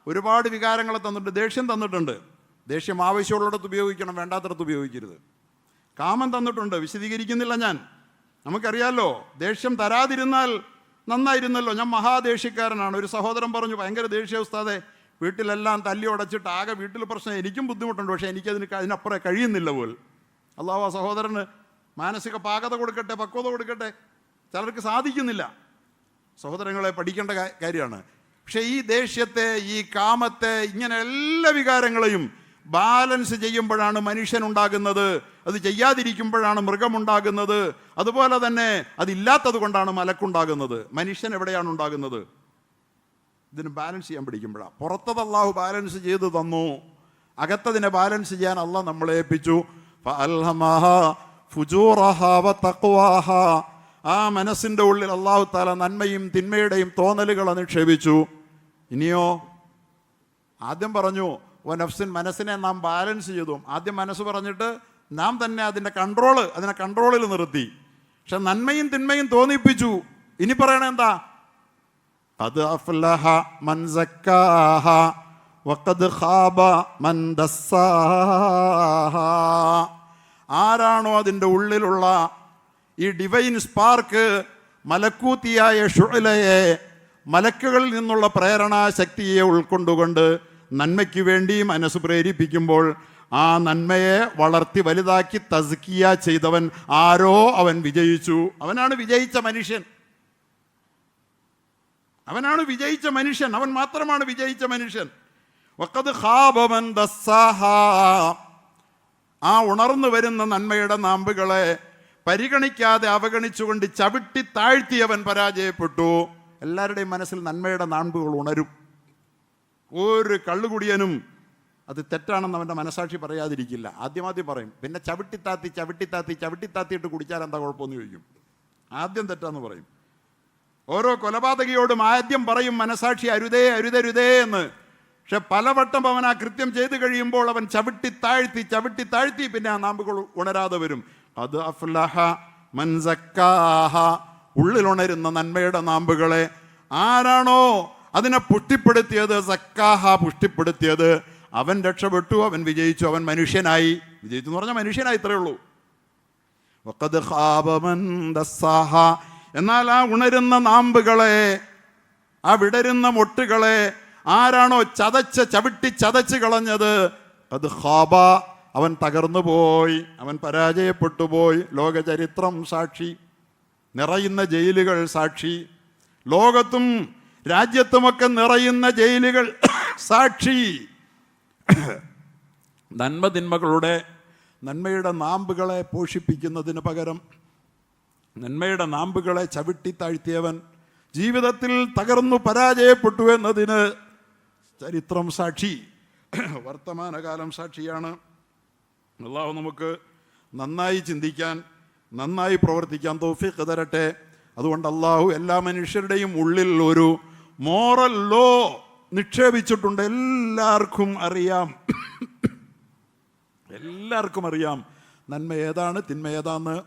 ഒരുപാട് വികാരങ്ങളെ തന്നിട്ടുണ്ട്. ദേഷ്യം തന്നിട്ടുണ്ട്. ദേഷ്യം ആവശ്യമുള്ളിടത്ത് ഉപയോഗിക്കണം, വേണ്ടാത്തിടത്ത് ഉപയോഗിക്കരുത്. കാമം തന്നിട്ടുണ്ട്, വിശദീകരിക്കുന്നില്ല ഞാൻ. നമുക്കറിയാമല്ലോ, ദേഷ്യം തരാതിരുന്നാൽ നന്നായിരുന്നല്ലോ. ഞാൻ മഹാദേഷ്യക്കാരനാണ്. ഒരു സഹോദരൻ പറഞ്ഞു, ഭയങ്കര ദേഷ്യ ഉസ്താദേ, വീട്ടിലെല്ലാം തല്ലി ഉടച്ചിട്ട് ആകെ വീട്ടിൽ പ്രശ്നം, എനിക്കും ബുദ്ധിമുട്ടുണ്ട്, പക്ഷേ അതിനപ്പുറം കഴിയുന്നില്ല പോൽ. അല്ലാഹു ആ സഹോദരന് മാനസിക പാകത കൊടുക്കട്ടെ, പക്വത കൊടുക്കട്ടെ. ചിലർക്ക് സാധിക്കുന്നില്ല. സഹോദരങ്ങളെ, പഠിക്കേണ്ട കാര്യമാണ്. പക്ഷേ ഈ ദേഷ്യത്തെ, ഈ കാമത്തെ, ഇങ്ങനെ എല്ലാ വികാരങ്ങളെയും ബാലൻസ് ചെയ്യുമ്പോഴാണ് മനുഷ്യനുണ്ടാകുന്നത്. അത് ചെയ്യാതിരിക്കുമ്പോഴാണ് മൃഗമുണ്ടാകുന്നത്. അതുപോലെ തന്നെ അതില്ലാത്തത് കൊണ്ടാണ് മലക്കുണ്ടാകുന്നത്. മനുഷ്യൻ എവിടെയാണ് ഉണ്ടാകുന്നത്? ഇതിന് ബാലൻസ് ചെയ്യാൻ പഠിക്കുമ്പോഴാണ്. പുറത്തത് അല്ലാഹു ബാലൻസ് ചെയ്ത് തന്നു, അകത്തതിനെ ബാലൻസ് ചെയ്യാൻ അല്ലാഹ് നമ്മളെ ഏൽപ്പിച്ചു. ആ മനസ്സിൻ്റെ ഉള്ളിൽ അല്ലാഹു തആല നന്മയും തിന്മയുടെയും തോന്നലുകളെ നിക്ഷേപിച്ചു. ഇനിയോ ആദ്യം പറഞ്ഞു നഫ്സിൻ, മനസ്സിനെ നാം ബാലൻസ് ചെയ്തു. ആദ്യം മനസ്സ് പറഞ്ഞിട്ട് നാം തന്നെ അതിനെ കൺട്രോളിൽ നിർത്തി. പക്ഷെ നന്മയും തിന്മയും തോന്നിപ്പിച്ചു. ഇനി പറയണ എന്താ? ഖദ് അഫ്ലഹ മൻ സക്കാഹ വഖദ് ഖാബ മൻ ദസ്സാഹ. ആരാണോ അതിൻ്റെ ഉള്ളിലുള്ള ഈ ഡിവൈൻ സ്പാർക്ക്, മലക്കൂത്തിയായ ഷുഅലയെ, മലക്കുകളിൽ നിന്നുള്ള പ്രേരണാശക്തിയെ ഉൾക്കൊണ്ടുകൊണ്ട് നന്മയ്ക്ക് വേണ്ടി മനസ്സ് പ്രേരിപ്പിക്കുമ്പോൾ ആ നന്മയെ വളർത്തി വലുതാക്കി തസ്കിയ ചെയ്തവൻ ആരോ അവൻ വിജയിച്ചു. അവനാണ് വിജയിച്ച മനുഷ്യൻ. അവൻ മാത്രമാണ് വിജയിച്ച മനുഷ്യൻ. വഖദ് ഖാബ മൻ ദസ്സാഹ. ആ ഉണർന്നു വരുന്ന നന്മയുടെ നാമ്പുകളെ പരിഗണിക്കാതെ അവഗണിച്ചുകൊണ്ട് ചവിട്ടി താഴ്ത്തിയവൻ പരാജയപ്പെട്ടു. എല്ലാവരുടെയും മനസ്സിൽ നന്മയുടെ നാമ്പുകൾ ഉണരും. ഒരു കള്ളുകുടിയനും അത് തെറ്റാണെന്ന് അവൻ്റെ മനസാക്ഷി പറയാതിരിക്കില്ല. ആദ്യം പറയും, പിന്നെ ചവിട്ടിത്താത്തിയിട്ട് കുടിച്ചാൽ എന്താ കുഴപ്പമെന്ന് ചോദിക്കും. ആദ്യം തെറ്റാന്ന് പറയും. ഓരോ കൊലപാതകയോടും ആദ്യം പറയും മനസാക്ഷി അരുതേ എന്ന്. പക്ഷെ പലവട്ടം അവൻ ആ കൃത്യം ചെയ്തു കഴിയുമ്പോൾ അവൻ ചവിട്ടി പിന്നെ ആ നാമ്പുകൾ ഉണരാതെ വരും. അത് അഫ്ലഹ മൻ സക്കാഹ. ഉള്ളിലുണരുന്ന നന്മയുടെ നാമ്പുകളെ ആരാണോ അതിനെ പുഷ്ടിപ്പെടുത്തിയത്, സക്കാഹ പുഷ്ടിപ്പെടുത്തിയത്, അവൻ രക്ഷപ്പെട്ടു, അവൻ വിജയിച്ചു, അവൻ മനുഷ്യനായി. വിജയിച്ചു എന്ന് പറഞ്ഞാൽ മനുഷ്യനായി, ഇത്രയേ ഉള്ളൂ. വഖദ് ഖാബ മൻ ദസ്സാഹ. എന്നാൽ ആ ഉണരുന്ന നാമ്പുകളെ, ആ വിടരുന്ന മൊട്ടുകളെ ആരാണോ ചവിട്ടി കളഞ്ഞത്, അത് ഖാബ, അവൻ തകർന്നു പോയി, അവൻ പരാജയപ്പെട്ടു പോയി. ലോകചരിത്രം സാക്ഷി, നിറയുന്ന ജയിലുകൾ സാക്ഷി, ലോകത്തും രാജ്യത്തുമൊക്കെ നിറയുന്ന ജയിലുകൾ സാക്ഷി. നന്മയുടെ നാമ്പുകളെ പോഷിപ്പിക്കുന്നതിന് പകരം നന്മയുടെ നാമ്പുകളെ ചവിട്ടി താഴ്ത്തിയവൻ ജീവിതത്തിൽ തകർന്നു പരാജയപ്പെട്ടു എന്നതിന് ചരിത്രം സാക്ഷി, വർത്തമാനകാലം സാക്ഷിയാണ്. അല്ലാഹു നമുക്ക് നന്നായി ചിന്തിക്കാൻ, നന്നായി പ്രവർത്തിക്കാൻ തൗഫീഖ് തരട്ടെ. അതുകൊണ്ട് അല്ലാഹു എല്ലാ മനുഷ്യരുടെയും ഉള്ളിൽ ഒരു മോറൽ ലോ നിക്ഷേപിച്ചിട്ടുണ്ട്. എല്ലാവർക്കും അറിയാം നന്മ ഏതാണ്, തിന്മ ഏതാന്ന്.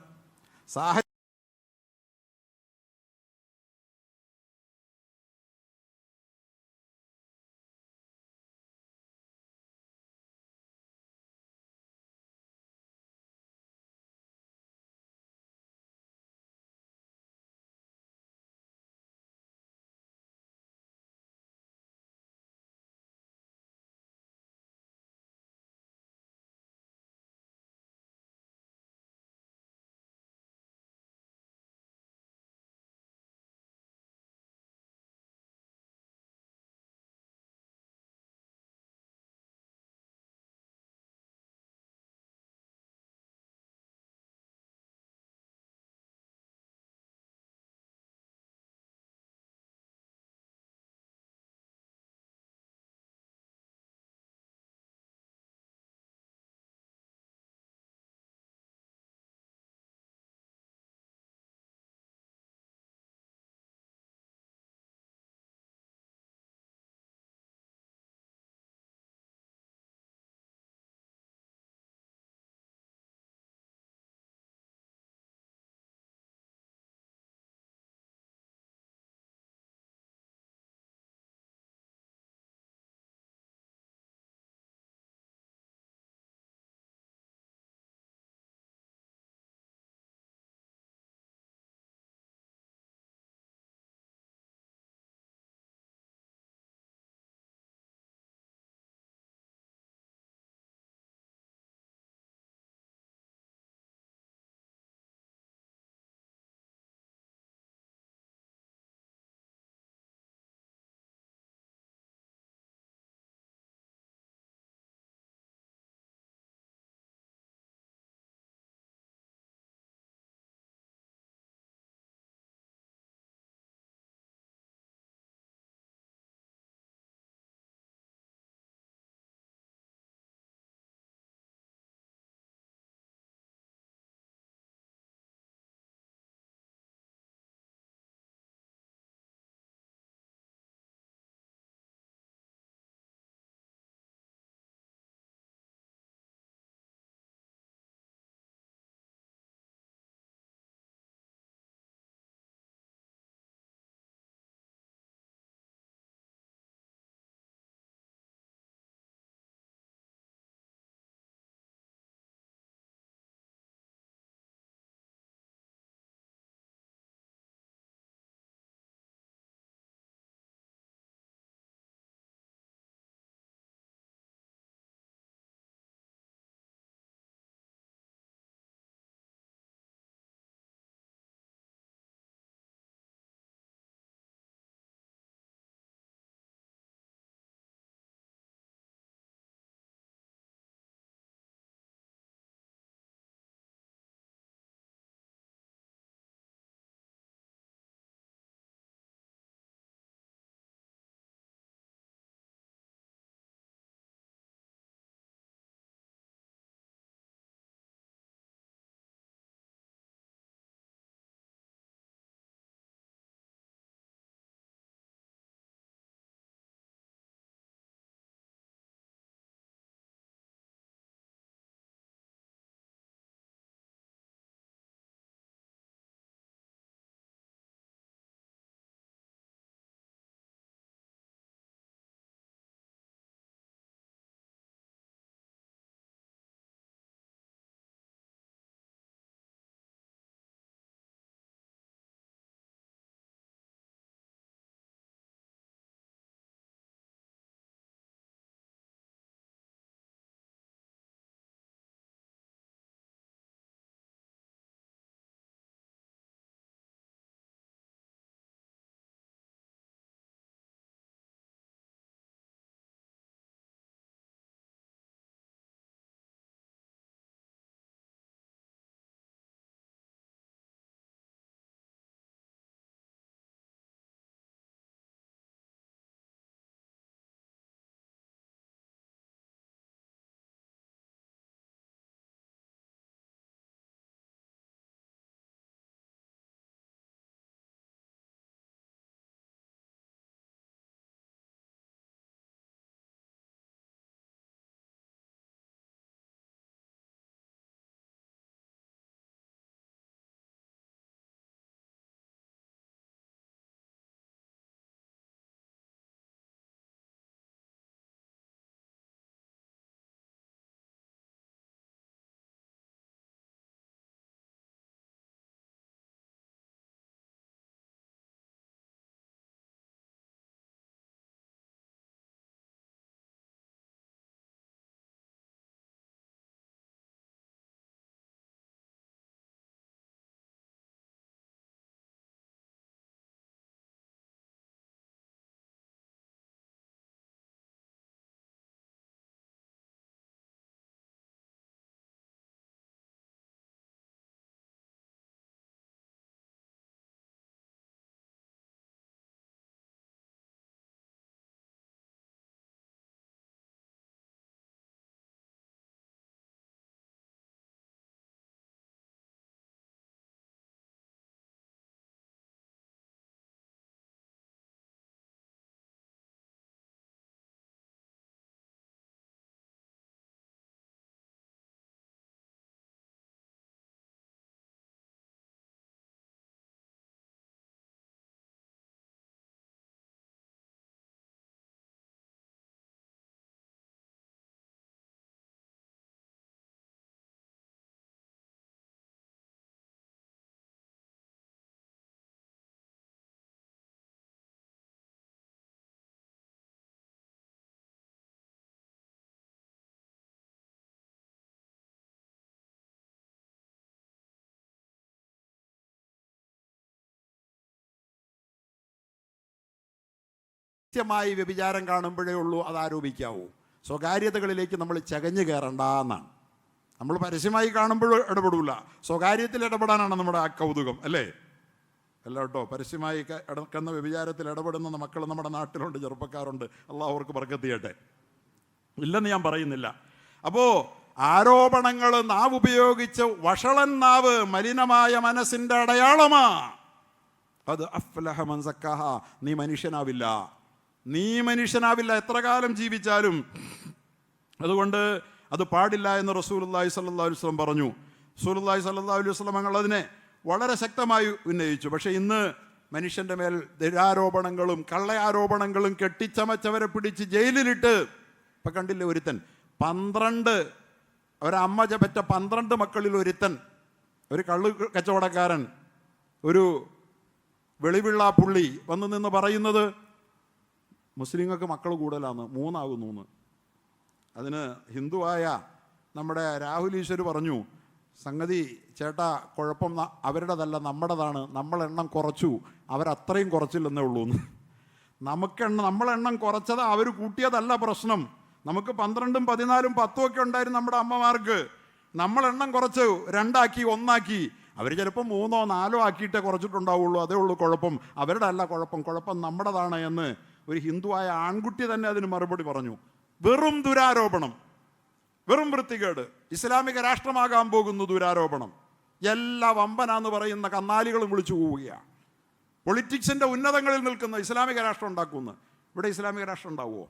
കൃത്യമായി വ്യഭിചാരം കാണുമ്പോഴേ ഉള്ളൂ അത് ആരോപിക്കാവൂ. സ്വകാര്യതകളിലേക്ക് നമ്മൾ ചകഞ്ഞു കയറണ്ട എന്നാണ്. നമ്മൾ പരസ്യമായി കാണുമ്പോൾ ഇടപെടില്ല, സ്വകാര്യത്തിൽ ഇടപെടാനാണ് നമ്മുടെ ആ കൗതുകം, അല്ലേ? അല്ല കേട്ടോ, പരസ്യമായി കിടക്കുന്ന വ്യഭിചാരത്തിൽ ഇടപെടുന്ന മക്കൾ നമ്മുടെ നാട്ടിലുണ്ട്, ചെറുപ്പക്കാരുണ്ട്. അള്ളാഹു അവർക്ക് ബർക്കത്ത് ചെയ്യട്ടെ, ഇല്ലെന്ന് ഞാൻ പറയുന്നില്ല. അപ്പോൾ ആരോപണങ്ങൾ നാവ് ഉപയോഗിച്ച്, വഷളൻ നാവ് മലിനമായ മനസ്സിൻ്റെ അടയാളമാ. അത് അഫ്ലഹ മൻ സക്കാഹ, നീ മനുഷ്യനാവില്ല, നീ മനുഷ്യനാവില്ല എത്ര കാലം ജീവിച്ചാലും. അതുകൊണ്ട് അത് പാടില്ല എന്ന് റസൂലുള്ളാഹി സ്വല്ലല്ലാഹു അലൈഹി വസല്ലം പറഞ്ഞു. റസൂലുള്ളാഹി സ്വല്ലല്ലാഹു അലൈഹി വസല്ലം ഞങ്ങൾ അതിനെ വളരെ ശക്തമായി ഉന്നയിച്ചു. പക്ഷേ ഇന്ന് മനുഷ്യൻ്റെ മേൽ ദുരാരോപണങ്ങളും കള്ളയാരോപണങ്ങളും കെട്ടിച്ചമച്ചവരെ പിടിച്ച് ജയിലിലിട്ട്, ഇപ്പം കണ്ടില്ലേ ഒരുത്തൻ 12 ഒരമ്മ പെറ്റ 12 മക്കളിൽ ഒരുത്തൻ, ഒരു കള്ള് കച്ചവടക്കാരൻ, ഒരു വെളിവിള്ള പുള്ളി വന്നു നിന്ന് പറയുന്നത് മുസ്ലിങ്ങൾക്ക് മക്കൾ കൂടുതലാണ്, 3 ആകുന്നു. അതിന് ഹിന്ദുവായ നമ്മുടെ രാഹുൽ ഈശ്വർ പറഞ്ഞു, സംഗതി ചേട്ടാ കുഴപ്പം അവരുടേതല്ല നമ്മുടേതാണ്, നമ്മളെണ്ണം കുറച്ചു, അവരത്രയും കുറച്ചില്ലെന്നേ ഉള്ളൂ. നമ്മളെണ്ണം കുറച്ചത് അവർ കൂട്ടിയതല്ല പ്രശ്നം. നമുക്ക് 12ഉം 14ഉം 10ഉം ഒക്കെ ഉണ്ടായിരുന്നു നമ്മുടെ അമ്മമാർക്ക്. നമ്മളെണ്ണം കുറച്ച് 2 ആക്കി 1 ആക്കി. അവർ ചിലപ്പോൾ 3ഓ 4ഓ ആക്കിയിട്ടേ കുറച്ചിട്ടുണ്ടാവുള്ളൂ, അതേ ഉള്ളൂ കുഴപ്പം, അവരുടെ അല്ല കുഴപ്പം നമ്മുടേതാണ് എന്ന് ഒരു ഹിന്ദുവായ ആൺകുട്ടി തന്നെ അതിന് മറുപടി പറഞ്ഞു. വെറും ദുരാരോപണം, വെറും വൃത്തികേട്. ഇസ്ലാമിക രാഷ്ട്രമാകാൻ പോകുന്നു ദുരാരോപണം. എല്ലാ വമ്പനാന്ന് പറയുന്ന കന്നാലികളും വിളിച്ചു പോവുകയാണ്. പൊളിറ്റിക്സിൻ്റെ ഉന്നതങ്ങളിൽ നിൽക്കുന്ന ഇസ്ലാമിക രാഷ്ട്രം ഉണ്ടാക്കുന്നു. ഇവിടെ ഇസ്ലാമിക രാഷ്ട്രം ഉണ്ടാവുമോ?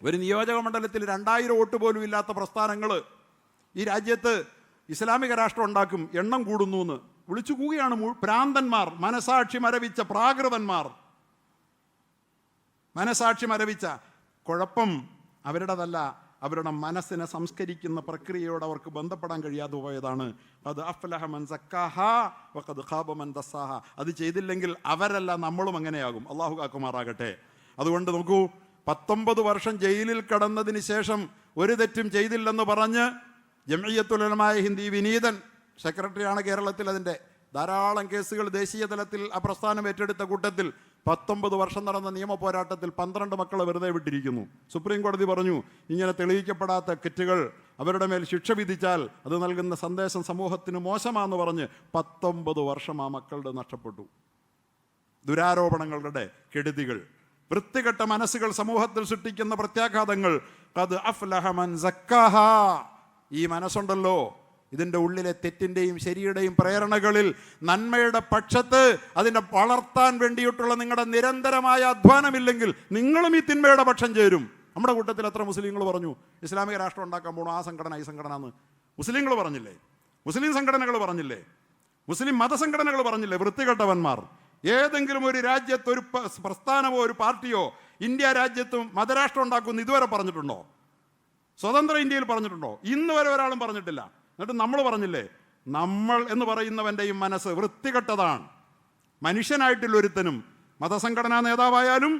ഒരു നിയോജക മണ്ഡലത്തിൽ 2000 വോട്ട് പോലും ഇല്ലാത്ത പ്രസ്ഥാനങ്ങൾ ഈ രാജ്യത്ത് ഇസ്ലാമിക രാഷ്ട്രം ഉണ്ടാക്കും, എണ്ണം കൂടുന്നു എന്ന് വിളിച്ചു പോവുകയാണ് ഭ്രാന്തന്മാർ, മനസാക്ഷി മരവിച്ച പ്രാകൃതന്മാർ. മനസാക്ഷി മരവിച്ച. കുഴപ്പം അവരുടേതല്ല, അവരുടെ മനസ്സിനെ സംസ്കരിക്കുന്ന പ്രക്രിയയോട് അവർക്ക് ബന്ധപ്പെടാൻ കഴിയാതെ പോയതാണ്. ഖദ് അഫ്ലഹ മൻ സക്കാഹാ വഖദ് ഖാബ മൻ ദസ്സാഹാ. അത് ചെയ്തില്ലെങ്കിൽ അവരല്ല നമ്മളും അങ്ങനെയാകും. അള്ളാഹു കാക്കുമാറാകട്ടെ. അതുകൊണ്ട് നോക്കൂ, 19 വർഷം ജയിലിൽ കടന്നതിന് ശേഷം ഒരു തെറ്റും ചെയ്തില്ലെന്ന് പറഞ്ഞ് ജംഇയ്യത്തുൽ ഉലമായ ഹിന്ദ് വിനീതൻ സെക്രട്ടറിയാണ് കേരളത്തിൽ. അതിൻ്റെ ധാരാളം കേസുകൾ ദേശീയ തലത്തിൽ ആ പ്രസ്ഥാനം ഏറ്റെടുത്ത കൂട്ടത്തിൽ 19 വർഷം നടന്ന നിയമ പോരാട്ടത്തിൽ 12 മക്കളെ വെറുതെ വിട്ടിരിക്കുന്നു. സുപ്രീം കോടതി പറഞ്ഞു, ഇങ്ങനെ തെളിയിക്കപ്പെടാത്ത തെറ്റുകൾ അവരുടെ മേൽ ശിക്ഷ വിധിച്ചാൽ അത് നൽകുന്ന സന്ദേശം സമൂഹത്തിന് മോശമാണെന്ന് പറഞ്ഞ് 19 വർഷം ആ മക്കളുടെ നഷ്ടപ്പെട്ടു. ദുരാരോപണങ്ങളുടെ കെടുതികൾ, വൃത്തികെട്ട മനസ്സുകൾ സമൂഹത്തിൽ സൃഷ്ടിക്കുന്ന പ്രത്യാഘാതങ്ങൾ. ഖദ് അഫ്ലഹ മൻ സക്കാഹാ. ഈ മനസ്സുണ്ടല്ലോ, ഇതിൻ്റെ ഉള്ളിലെ തെറ്റിൻ്റെയും ശരിയുടെയും പ്രേരണകളിൽ നന്മയുടെ പക്ഷത്ത് അതിനെ വളർത്താൻ വേണ്ടിയിട്ടുള്ള നിങ്ങളുടെ നിരന്തരമായ അധ്വാനമില്ലെങ്കിൽ നിങ്ങളും ഈ തിന്മയുടെ പക്ഷം ചേരും. നമ്മുടെ കൂട്ടത്തിൽ എത്ര മുസ്ലിങ്ങൾ പറഞ്ഞു ഇസ്ലാമിക രാഷ്ട്രം ഉണ്ടാക്കാൻ പോകണം, ആ സംഘടന ഈ സംഘടന എന്ന് മുസ്ലിങ്ങൾ പറഞ്ഞില്ലേ? മുസ്ലിം സംഘടനകൾ പറഞ്ഞില്ലേ? മുസ്ലിം മതസംഘടനകൾ പറഞ്ഞില്ലേ? വൃത്തികെട്ടവന്മാർ. ഏതെങ്കിലും ഒരു രാജ്യത്ത് ഒരു പ്രസ്ഥാനമോ ഒരു പാർട്ടിയോ ഇന്ത്യ രാജ്യത്തും മതരാഷ്ട്രം ഉണ്ടാക്കുമെന്ന് ഇതുവരെ പറഞ്ഞിട്ടുണ്ടോ? സ്വതന്ത്ര ഇന്ത്യയിൽ പറഞ്ഞിട്ടുണ്ടോ? ഇന്ന് വരെ ഒരാളും പറഞ്ഞിട്ടില്ല. എന്നിട്ട് നമ്മൾ പറഞ്ഞില്ലേ, നമ്മൾ എന്ന് പറയുന്നവൻ്റെയും മനസ്സ് വൃത്തികെട്ടതാണ്. മനുഷ്യനായിട്ടുള്ള ഒരുത്തനും മതസംഘടനാ നേതാവായാലും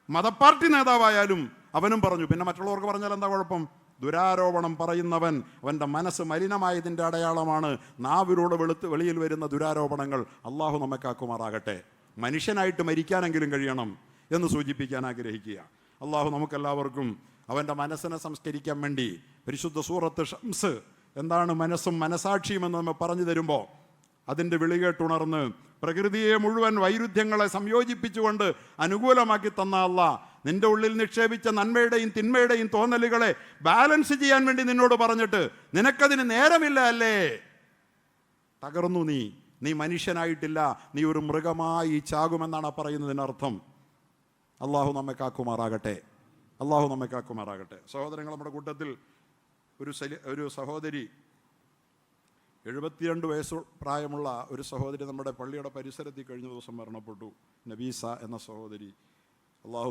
മതപ്പാർട്ടി നേതാവായാലും അവനും പറഞ്ഞു. പിന്നെ മറ്റുള്ളവർക്ക് പറഞ്ഞാൽ എന്താ കുഴപ്പം? ദുരാരോപണം പറയുന്നവൻ അവൻ്റെ മനസ്സ് മലിനമായതിൻ്റെ അടയാളമാണ് നാവിലൂടെ വെളിയിൽ വരുന്ന ദുരാരോപണങ്ങൾ. അള്ളാഹു നമ്മെ കാക്കുമാറാകട്ടെ. മനുഷ്യനായിട്ട് മരിക്കാനെങ്കിലും കഴിയണം എന്ന് സൂചിപ്പിക്കാൻ ആഗ്രഹിക്കുക. അള്ളാഹു നമുക്കെല്ലാവർക്കും അവൻ്റെ മനസ്സിനെ സംസ്കരിക്കാൻ വേണ്ടി പരിശുദ്ധ സൂറത്ത് ഷംസ് എന്താണ് മനസ്സും മനസാക്ഷിയും എന്ന് നമ്മൾ പറഞ്ഞു തരുമ്പോൾ അതിൻ്റെ വിളികേട്ടുണർന്ന് പ്രകൃതിയെ മുഴുവൻ വൈരുദ്ധ്യങ്ങളെ സംയോജിപ്പിച്ചുകൊണ്ട് അനുകൂലമാക്കി തന്ന അല്ലാഹ് നിന്റെ ഉള്ളിൽ നിക്ഷേപിച്ച നന്മയുടെയും തിന്മയുടെയും തോന്നലുകളെ ബാലൻസ് ചെയ്യാൻ വേണ്ടി നിന്നോട് പറഞ്ഞിട്ട് നിനക്കതിന് നേരമില്ല അല്ലേ? തകർന്നു. നീ മനുഷ്യനായിട്ടില്ല, നീ ഒരു മൃഗമായി ചാകുമെന്നാണ് പറയുന്നതിനർത്ഥം. അള്ളാഹു നമ്മെ കാക്കുമാറാകട്ടെ. അള്ളാഹു നമ്മെ കാക്കുമാറാകട്ടെ. സഹോദരങ്ങൾ, നമ്മുടെ കൂട്ടത്തിൽ ഒരു സഹോദരി 72 വയസ്സ് പ്രായമുള്ള ഒരു സഹോദരി നമ്മുടെ പള്ളിയുടെ പരിസരത്തിൽ കഴിഞ്ഞ ദിവസം മരണപ്പെട്ടു. നബീസ എന്ന സഹോദരി. അള്ളാഹു